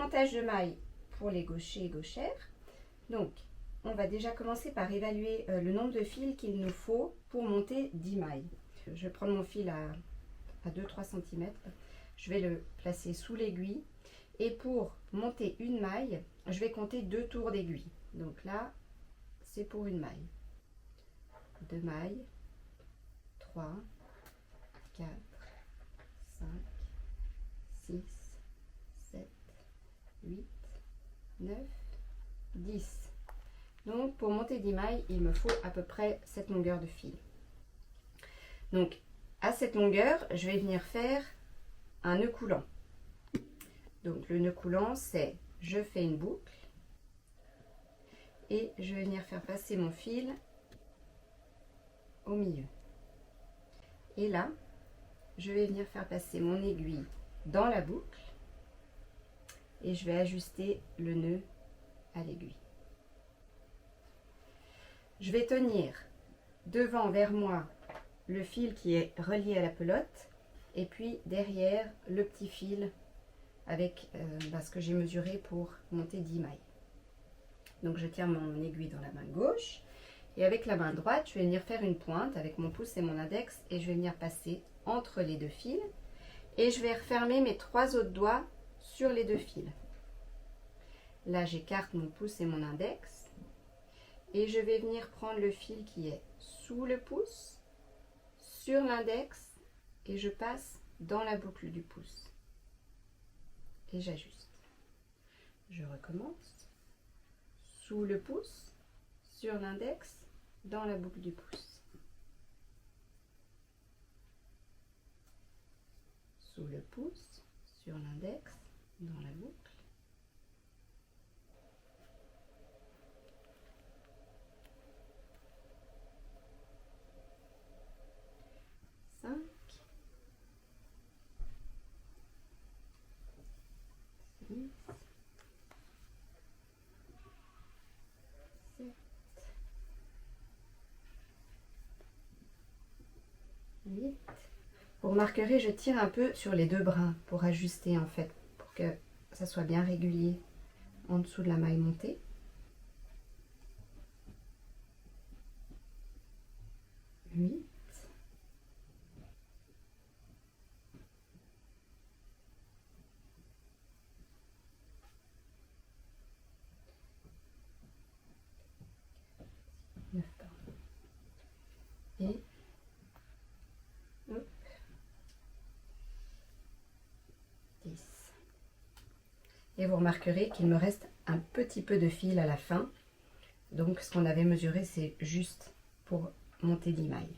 montage de mailles pour les gauchers et gauchères. Donc, on va déjà commencer par évaluer le nombre de fils qu'il nous faut pour monter 10 mailles. Je vais prendre mon fil à 2-3 cm. Je vais le placer sous l'aiguille. Et pour monter une maille, je vais compter 2 tours d'aiguille. Donc là, c'est pour une maille. 2 mailles, 3, 4, 5, 6, 7, 8, 9, 10. Donc pour monter 10 mailles, il me faut à peu près cette longueur de fil. Donc à cette longueur, je vais venir faire un nœud coulant. Donc le nœud coulant, c'est je fais une boucle et je vais venir faire passer mon fil au milieu. Et là, je vais venir faire passer mon aiguille dans la boucle et je vais ajuster le nœud à l'aiguille. Je vais tenir devant vers moi le fil qui est relié à la pelote et puis derrière le petit fil avec ce que j'ai mesuré pour monter 10 mailles. Donc je tiens mon aiguille dans la main gauche et avec la main droite je vais venir faire une pointe avec mon pouce et mon index et je vais venir passer entre les 2 fils et je vais refermer mes 3 autres doigts sur les 2 fils. Là j'écarte mon pouce et mon index et je vais venir prendre le fil qui est sous le pouce, sur l'index et je passe dans la boucle du pouce. Et j'ajuste. Je recommence. Sous le pouce, sur l'index, dans la boucle du pouce. Sous le pouce, sur l'index, dans la boucle. Vous remarquerez, je tire un peu sur les 2 brins pour ajuster en fait, pour que ça soit bien régulier en dessous de la maille montée. 8. 9, et hop, 10. Et vous remarquerez qu'il me reste un petit peu de fil à la fin. Donc ce qu'on avait mesuré, c'est juste pour monter 10 mailles.